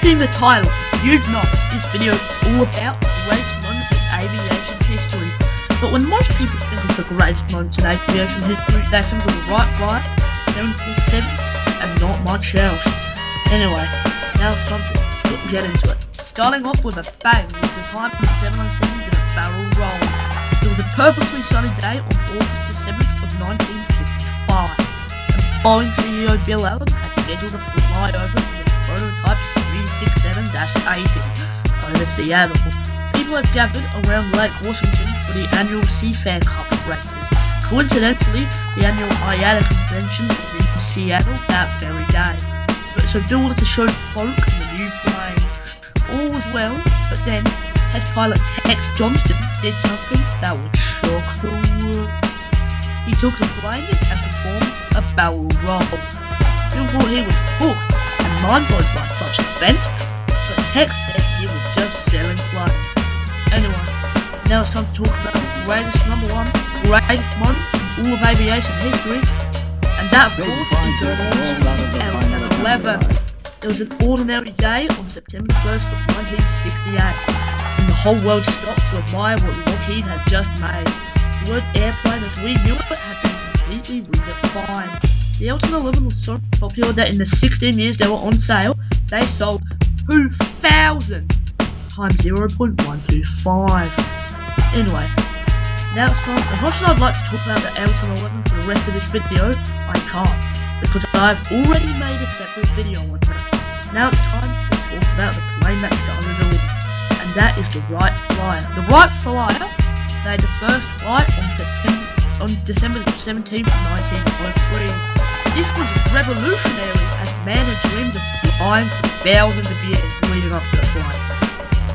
seen the title, you'd know this video is all about the greatest moments in aviation history. But when most people think of the greatest moments in aviation history, they think of the Wright Flyer, 747, and not much else. Anyway, now it's time to get into it. Starting off with a bang with the time the 707 did a barrel roll. It was a perfectly sunny day on August the 7th of 1955. And Boeing CEO Bill Allen had scheduled a flyover with the prototype 367-80 over Seattle. People had gathered around Lake Washington for the annual Seafair Cup races. Coincidentally, the annual IATA convention was in Seattle that very day. So Bill wanted to show folk the new plane. All was well, but then test pilot Tex Johnston did something that would shock the world. He took the plane and performed a barrel roll. Bill thought he was hooked and mind-blown by such an event, but Tex said he was just selling planes. Anyway, now it's time to talk about the greatest moment in all of aviation history, and that of course is the launch of the L-1011. It was an ordinary day on September 1st of 1968, and the whole world stopped to admire what Lockheed had just made. The word airplane as we knew it had been completely redefined. The L-1011 was so popular that in the 16 years they were on sale, they sold 2,000 times 0.125. Anyway, now it's time. As much as I'd like to talk about the L-1011 for the rest of this video, I can't, because I've already made a separate video on it. Now it's time to talk about the plane that started it all, and that is the Wright Flyer. The Wright Flyer made the first flight on December 17th, 1903. This was revolutionary, as man had dreamed of flying for thousands of years leading up to the flight.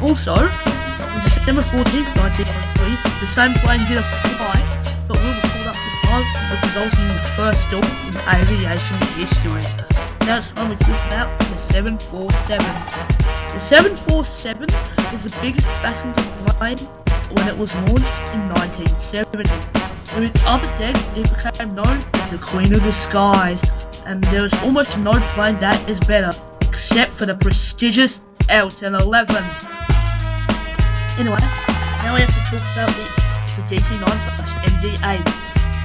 Also, on December 14th, 1903, the same plane did a flight, but we were called up to pilot, which resulted in the first stall in aviation history. Now it's time we talk about the 747. The 747 was the biggest passenger plane when it was launched in 1970. With its upper deck, it became known as the Queen of the Skies, and there is almost no plane that is better, except for the prestigious L-1011. Anyway, now we have to talk about the DC-9/MD-80.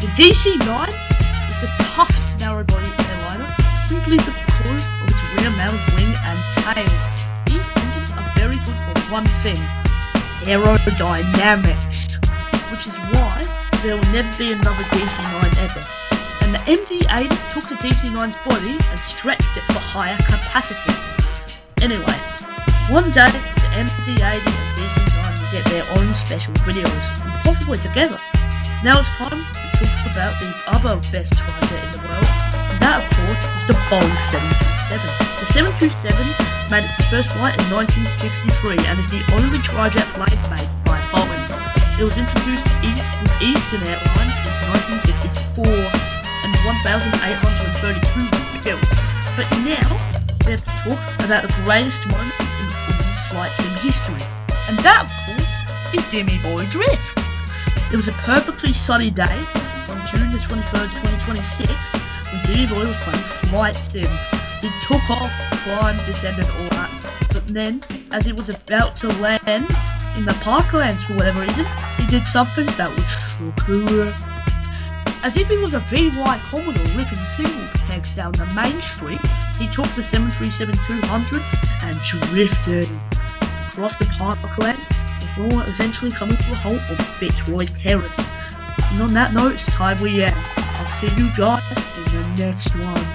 The DC-9 is the toughest narrow-body airliner, simply because of its rear-mounted wing and tail. These engines are very good for one thing: aerodynamics, which is why there will never be another DC-9 ever. And the MD-80 took the DC-9's body and stretched it for higher capacity. Anyway, one day the MD-80 and DC-9 will get their own special videos, and possibly together. Now it's time to talk about the other best trijet in the world, and that of course is the Boeing 727. The 727 made its first flight in 1963 and is the only trijet plane made by Boeing. It was introduced with Eastern Airlines in 1964 and 1,832 built. But now we have to talk about the greatest moment in all flight sim history, and that of course is Dimmy Boy Drift. It was a perfectly sunny day on June the 23rd, 2026, when Dimmy Boy was playing Flight Sim. He took off, climbed, descended, all that, but then, as he was about to land in the parklands for whatever reason, he did something that would shock the world. As if he was a VY Commodore ripping single pegs down the main street, he took the 737-200 and drifted across the parklands before eventually coming to a halt on Fitzroy Terrace. And on that note, it's time we end. I'll see you guys in the next one.